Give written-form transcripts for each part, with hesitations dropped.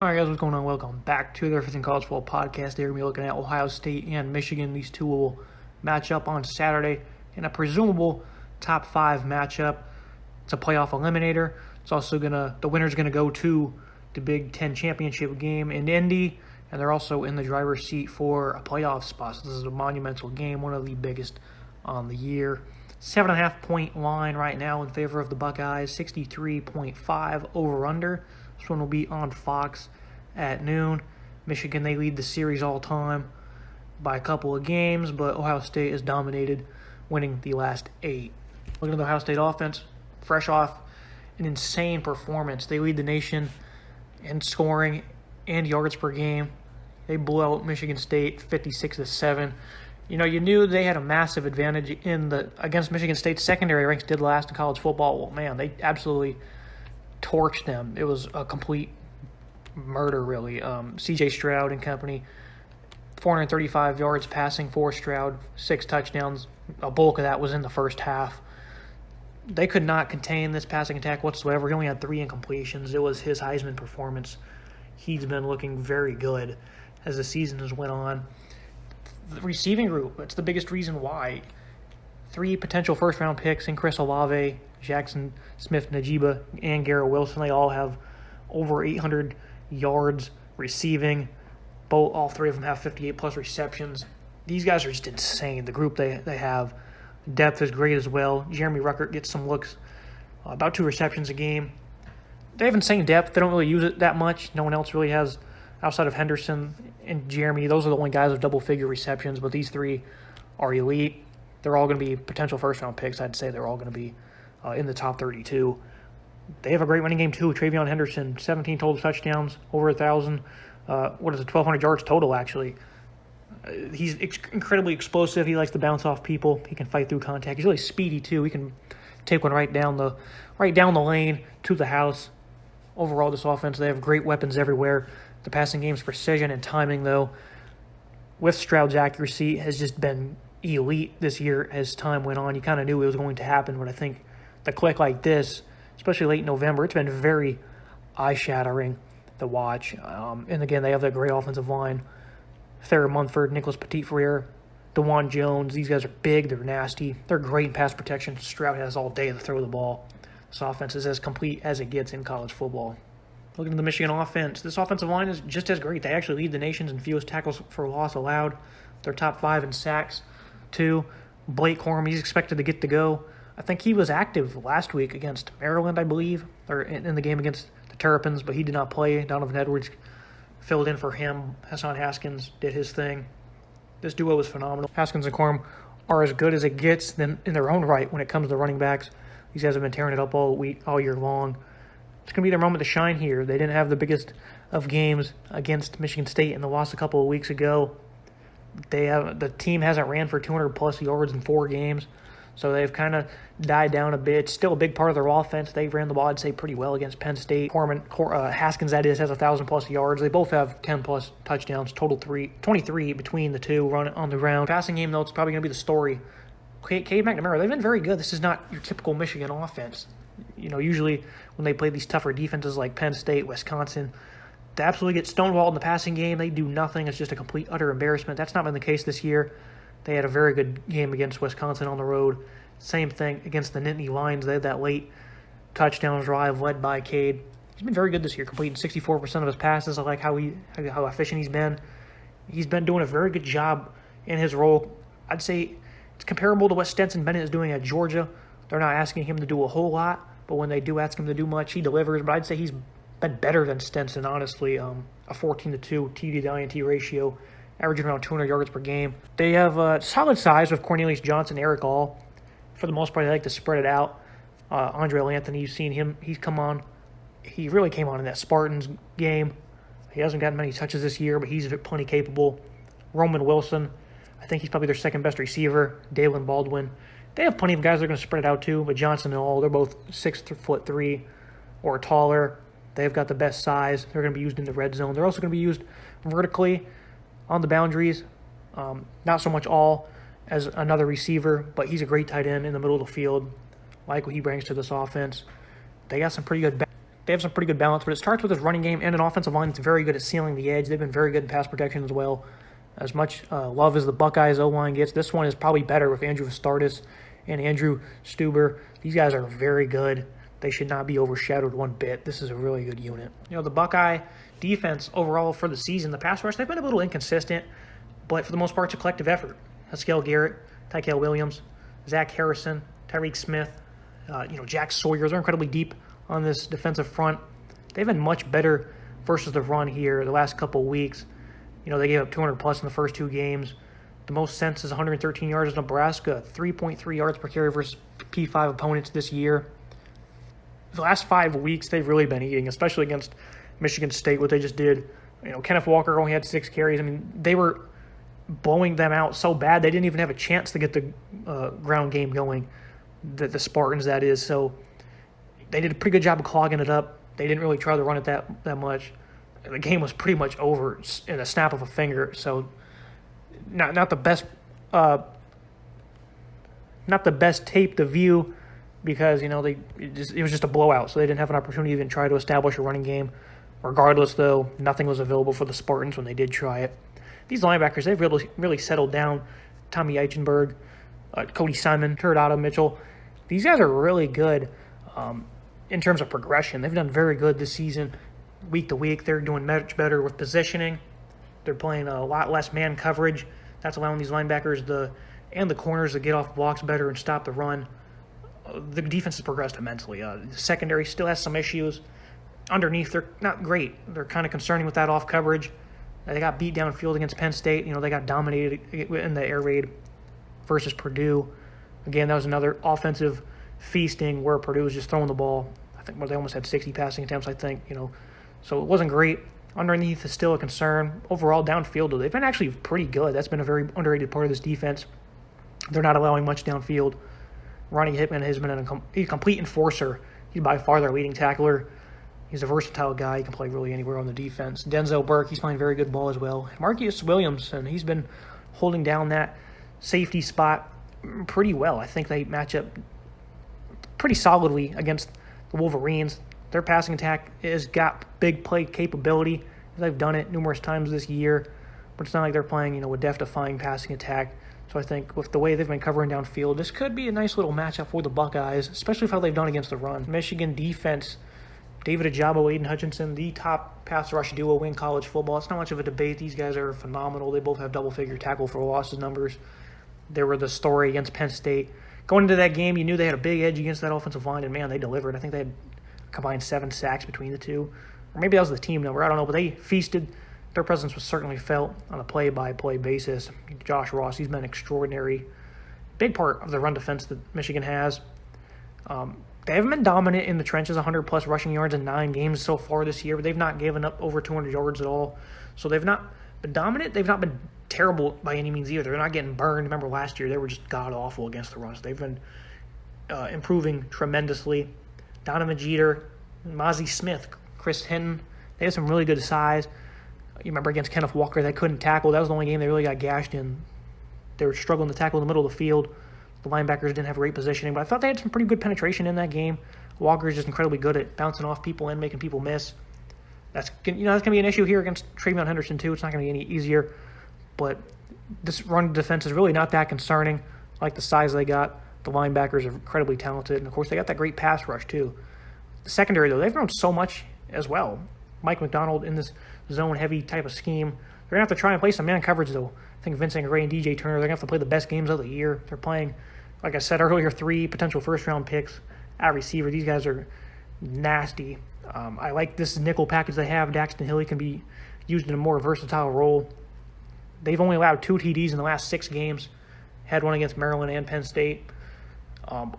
All right, guys, what's going on? Welcome back to the Everything College Football Podcast. They're going to be looking at Ohio State and Michigan. These two will match up on Saturday in a presumable top 5 matchup. It's a playoff eliminator. It's also the winner's going to go to the Big Ten championship game in Indy, and they're also in the driver's seat for a playoff spot. So this is a monumental game, one of the biggest on the year. 7.5-point line right now in favor of the Buckeyes. 63.5 over/under. This one will be on Fox at noon. Michigan, they lead the series all time by a couple of games, but Ohio State has dominated, winning the last 8. Looking at the Ohio State offense, fresh off an insane performance. They lead the nation in scoring and yards per game. They blew out Michigan State 56-7. You knew they had a massive advantage against Michigan State's secondary ranks did last in college football. Well, man, they absolutely torched them. It was a complete murder, really. C.J. Stroud and company, 435 yards passing for Stroud, 6 touchdowns. A bulk of that was in the first half. They could not contain this passing attack whatsoever. He only had 3 incompletions. It was his Heisman performance. He's been looking very good as the season has went on. The receiving group, that's the biggest reason why. 3 potential first-round picks in Chris Olave, Jackson Smith-Njigba, and Garrett Wilson. They all have over 800 yards receiving. All 3 of them have 58-plus receptions. These guys are just insane. The group they have. Depth is great as well. Jeremy Ruckert gets some looks, about 2 receptions a game. They have insane depth. They don't really use it that much. No one else really has, outside of Henderson and Jeremy. Those are the only guys with double-figure receptions, but these 3 are elite. They're all going to be potential first-round picks. I'd say they're all going to be in the top 32. They have a great running game, too. Travion Henderson, 17 total touchdowns, over 1,000. 1,200 yards total, actually. He's incredibly explosive. He likes to bounce off people. He can fight through contact. He's really speedy, too. He can take one right down the lane to the house. Overall, this offense, they have great weapons everywhere. The passing game's precision and timing, though, with Stroud's accuracy, has just been elite this year as time went on. You kind of knew it was going to happen, but I think the click like this, especially late November, it's been very eye-shattering to watch. And again, they have that great offensive line. Thayer Munford, Nicholas Petit-Frere, DeJuan Jones. These guys are big. They're nasty. They're great in pass protection. Stroud has all day to throw the ball. This offense is as complete as it gets in college football. Looking at the Michigan offense, this offensive line is just as great. They actually lead the nation in fewest tackles for loss allowed. They're top 5 in sacks, too. Blake Corum, he's expected to get to go. I think he was active last week against Maryland, I believe, or in the game against the Terrapins, but he did not play. Donovan Edwards filled in for him. Hassan Haskins did his thing. This duo was phenomenal. Haskins and Corum are as good as it gets in their own right when it comes to running backs. These guys have been tearing it up all year long. It's going to be their moment to shine here. They didn't have the biggest of games against Michigan State and they lost a couple of weeks ago. The team hasn't ran for 200-plus yards in 4 games, so they've kind of died down a bit. It's still a big part of their offense. They ran the ball, I'd say, pretty well against Penn State. Haskins, that is, has 1,000-plus yards. They both have 10-plus touchdowns, total 23 between the two run on the ground. Passing game, though, it's probably going to be the story. Cade McNamara, they've been very good. This is not your typical Michigan offense. Usually when they play these tougher defenses like Penn State, Wisconsin, they absolutely get stonewalled in the passing game. They do nothing. It's just a complete, utter embarrassment. That's not been the case this year. They had a very good game against Wisconsin on the road. Same thing against the Nittany Lions. They had that late touchdown drive led by Cade. He's been very good this year, completing 64% of his passes. I like how efficient he's been. He's been doing a very good job in his role. I'd say it's comparable to what Stetson Bennett is doing at Georgia. They're not asking him to do a whole lot, but when they do ask him to do much, he delivers. But I'd say he's been better than Stetson, honestly. A 14-2 TD to INT ratio, averaging around 200 yards per game. They have solid size with Cornelius Johnson, Eric All. For the most part, they like to spread it out. Andre Anthony, you've seen him. He's come on. He really came on in that Spartans game. He hasn't gotten many touches this year, but he's plenty capable. Roman Wilson, I think he's probably their second-best receiver. Dalen Baldwin. They have plenty of guys that are going to spread it out too, but Johnson and All, they're both 6'3" or taller. They've got the best size. They're going to be used in the red zone. They're also going to be used vertically on the boundaries. Not so much All as another receiver, but he's a great tight end in the middle of the field. Like what he brings to this offense. They got some pretty good they have some pretty good balance, but it starts with his running game and an offensive line that's very good at sealing the edge. They've been very good in pass protection as well. As much love as the Buckeyes O-line gets, this one is probably better with Andrew Vastardis and Andrew Stuber. These guys are very good. They should not be overshadowed one bit. This is a really good unit. The Buckeye defense overall for the season, the pass rush, they've been a little inconsistent, but for the most part, it's a collective effort. Haskell Garrett, Tykel Williams, Zach Harrison, Tyreek Smith, Jack Sawyer. They're incredibly deep on this defensive front. They've been much better versus the run here the last couple of weeks. They gave up 200-plus in the first 2 games. The most since is 113 yards in Nebraska, 3.3 yards per carry versus P5 opponents this year. The last 5 weeks, they've really been eating, especially against Michigan State, what they just did. Kenneth Walker only had 6 carries. They were blowing them out so bad they didn't even have a chance to get the ground game going, the Spartans, that is. So they did a pretty good job of clogging it up. They didn't really try to run it that much. The game was pretty much over in a snap of a finger. So not the best tape to view because it was just a blowout. So they didn't have an opportunity to even try to establish a running game. Regardless, though, nothing was available for the Spartans when they did try it. These linebackers, they've really settled down. Tommy Eichenberg, Cody Simon, Otto Mitchell. These guys are really good in terms of progression. They've done very good this season. Week to week, they're doing much better with positioning. They're playing a lot less man coverage. That's allowing these linebackers and the corners to get off blocks better and stop the run. The defense has progressed immensely. The secondary still has some issues. Underneath, they're not great. They're kind of concerning with that off coverage. They got beat downfield against Penn State. They got dominated in the air raid versus Purdue. Again, that was another offensive feasting where Purdue was just throwing the ball. I think they almost had 60 passing attempts, So it wasn't great. Underneath is still a concern. Overall, downfield, though, they've been actually pretty good. That's been a very underrated part of this defense. They're not allowing much downfield. Ronnie Hickman has been a complete enforcer. He's by far their leading tackler. He's a versatile guy. He can play really anywhere on the defense. Denzel Burke, he's playing very good ball as well. Marcus Williams, and he's been holding down that safety spot pretty well. I think they match up pretty solidly against the Wolverines. Their passing attack has got big play capability. They've done it numerous times this year, but it's not like they're playing, a death-defying passing attack. So I think with the way they've been covering downfield, this could be a nice little matchup for the Buckeyes, especially with how they've done against the run. Michigan defense, David Ojabo, Aiden Hutchinson, the top pass rush duo in college football. It's not much of a debate. These guys are phenomenal. They both have double-figure tackle for losses numbers. They were the story against Penn State. Going into that game, you knew they had a big edge against that offensive line, and, man, they delivered. I think they had combined 7 sacks between the two. Or maybe that was the team number. I don't know, but they feasted. Their presence was certainly felt on a play-by-play basis. Josh Ross, he's been extraordinary. Big part of the run defense that Michigan has. They haven't been dominant in the trenches, 100-plus rushing yards in 9 games so far this year, but they've not given up over 200 yards at all. So they've not been dominant. They've not been terrible by any means either. They're not getting burned. Remember last year, they were just god-awful against the runs. They've been improving tremendously. Donovan Jeter, Mozzie Smith, Chris Hinton, they have some really good size. You remember against Kenneth Walker, they couldn't tackle. That was the only game they really got gashed in. They were struggling to tackle in the middle of the field. The linebackers didn't have great positioning, but I thought they had some pretty good penetration in that game. Walker is just incredibly good at bouncing off people and making people miss. That's going to be an issue here against Travion Henderson too. It's not going to be any easier, but this run defense is really not that concerning. I like the size they got. The linebackers are incredibly talented, and of course they got that great pass rush too. The secondary, though, they've grown so much as well. Mike McDonald in this zone-heavy type of scheme. They're going to have to try and play some man coverage, though. I think Vincent Gray and DJ Turner, they're going to have to play the best games of the year. They're playing, like I said earlier, 3 potential first-round picks at receiver. These guys are nasty. I like this nickel package they have. Daxton Hill, he can be used in a more versatile role. They've only allowed 2 TDs in the last 6 games. Had one against Maryland and Penn State.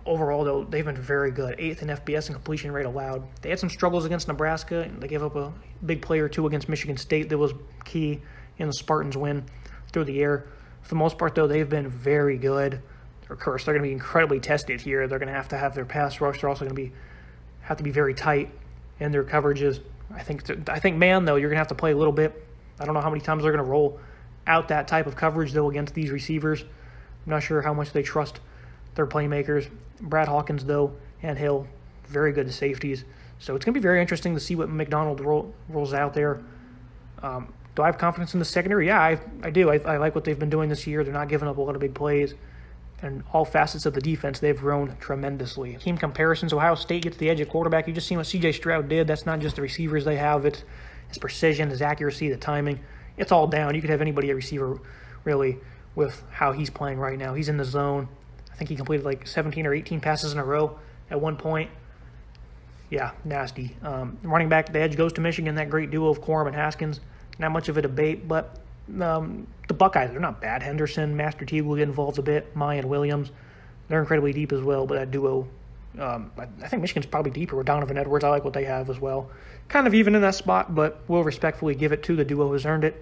Overall, though, they've been very good. 8th in FBS and completion rate allowed. They had some struggles against Nebraska, and they gave up a big play or 2 against Michigan State that was key in the Spartans' win through the air. For the most part, though, they've been very good. Of course, they're going to be incredibly tested here. They're going to have their pass rush. They're also going to have to be very tight in their coverages. I think, man, though, you're going to have to play a little bit. I don't know how many times they're going to roll out that type of coverage, though, against these receivers. I'm not sure how much they trust their playmakers. Brad Hawkins, though, and Hill, very good safeties. So it's going to be very interesting to see what McDonald rolls out there. Do I have confidence in the secondary? Yeah, I do. I like what they've been doing this year. They're not giving up a lot of big plays. And all facets of the defense, they've grown tremendously. Team comparisons, Ohio State gets the edge at quarterback. You just seen what C.J. Stroud did. That's not just the receivers they have. It's his precision, his accuracy, the timing. It's all down. You could have anybody at receiver, really, with how he's playing right now. He's in the zone. I think he completed like 17 or 18 passes in a row at one point. Yeah, nasty. Running back, the edge goes to Michigan, that great duo of Corum and Haskins. Not much of a debate, but the Buckeyes, they're not bad. Henderson, Master Teague will get involved a bit. Maya and Williams, they're incredibly deep as well, but that duo, I think Michigan's probably deeper with Donovan Edwards. I like what they have as well. Kind of even in that spot, but we'll respectfully give it to the duo who's earned it.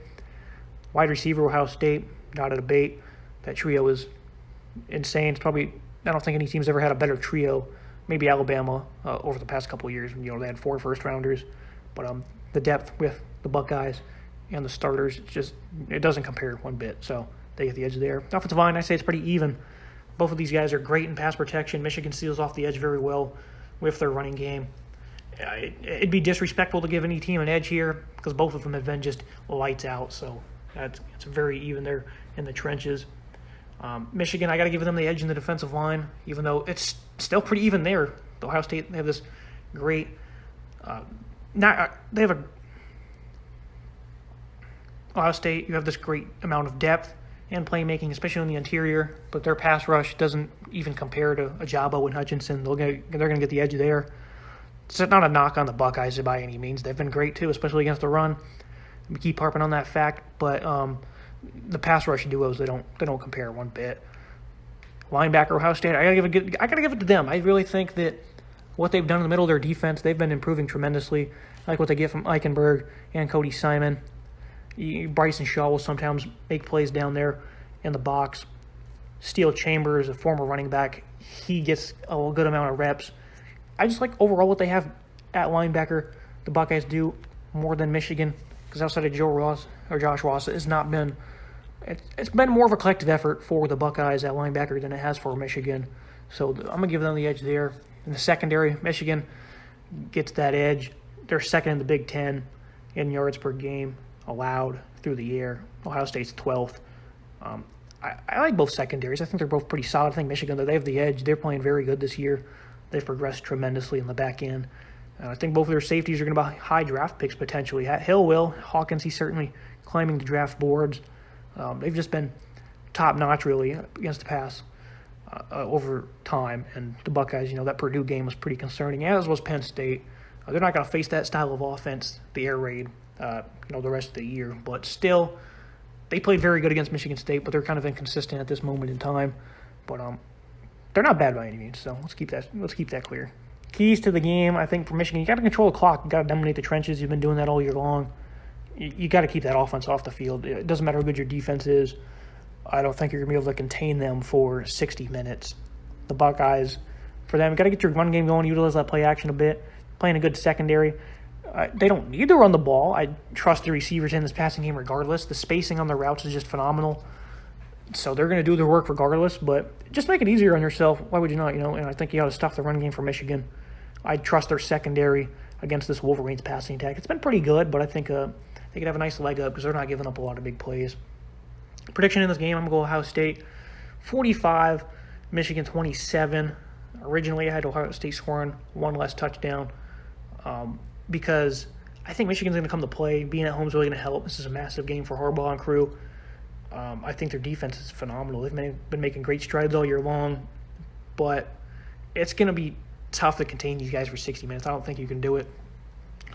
Wide receiver, Ohio State, not a debate. That trio is insane. It's probably, I don't think any team's ever had a better trio. Maybe Alabama over the past couple of years. They had 4 first-rounders. But the depth with the Buckeyes and the starters, it doesn't compare one bit. So they get the edge there. Offensive line, I say it's pretty even. Both of these guys are great in pass protection. Michigan seals off the edge very well with their running game. It'd be disrespectful to give any team an edge here because both of them have been just lights out. So it's very even there in the trenches. Michigan, I got to give them the edge in the defensive line, even though it's still pretty even there. The Ohio State, they have this great Ohio State, you have this great amount of depth and playmaking, especially in the interior, but their pass rush doesn't even compare to Ajabo and Hutchinson. They're going to get the edge there. It's not a knock on the Buckeyes by any means. They've been great too, especially against the run. We keep harping on that fact, but the pass rush duos, they don't compare one bit. Linebacker, Ohio State, I gotta give it to them. I really think that what they've done in the middle of their defense, they've been improving tremendously. I like what they get from Eichenberg and Cody Simon. Bryson Shaw will sometimes make plays down there in the box. Steele Chambers, a former running back, he gets a good amount of reps. I just like overall what they have at linebacker. The Buckeyes do more than Michigan because outside of Josh Ross, it's been more of a collective effort for the Buckeyes at linebacker than it has for Michigan. So I'm going to give them the edge there. In the secondary, Michigan gets that edge. They're second in the Big Ten in yards per game allowed through the air. Ohio State's 12th. I like both secondaries. I think they're both pretty solid. I think Michigan, they have the edge. They're playing very good this year. They've progressed tremendously in the back end. I think both of their safeties are going to be high draft picks potentially. Hill will. Hawkins, he's certainly climbing the draft boards. They've just been top-notch, really, against the pass over time. And the Buckeyes, that Purdue game was pretty concerning, as was Penn State. They're not going to face that style of offense, the air raid, the rest of the year. But still, they played very good against Michigan State, but they're kind of inconsistent at this moment in time. But they're not bad by any means, so let's keep that clear. Keys to the game, I think, for Michigan, you got to control the clock. You got to dominate the trenches. You've been doing that all year long. You got to keep that offense off the field. It doesn't matter how good your defense is. I don't think you're going to be able to contain them for 60 minutes. The Buckeyes, for them, you got to get your run game going, utilize that play action a bit, playing a good secondary. They don't need to run the ball. I trust the receivers in this passing game regardless. The spacing on their routes is just phenomenal. So they're going to do their work regardless, but just make it easier on yourself. Why would you not? And I think you ought to stop the run game for Michigan. I trust their secondary against this Wolverines passing attack. It's been pretty good, but I think they could have a nice leg up because they're not giving up a lot of big plays. Prediction in this game, I'm going to go Ohio State 45, Michigan 27. Originally, I had Ohio State scoring one less touchdown because I think Michigan's going to come to play. Being at home is really going to help. This is a massive game for Harbaugh and crew. I think their defense is phenomenal. They've been making great strides all year long, but it's going to be tough to contain these guys for 60 minutes. I don't think you can do it.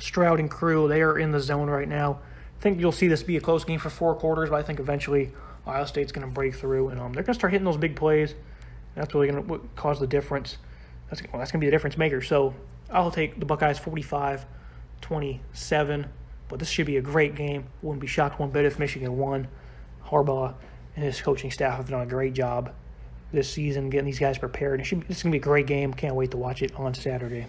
Stroud and crew, they are in the zone right now. I think you'll see this be a close game for 4 quarters, but I think eventually Ohio State's going to break through, and they're going to start hitting those big plays. That's really going to cause the difference. That's going to be the difference maker. So I'll take the Buckeyes 45-27, but this should be a great game. Wouldn't be shocked one bit if Michigan won. Harbaugh and his coaching staff have done a great job this season getting these guys prepared. It's going to be a great game. Can't wait to watch it on Saturday.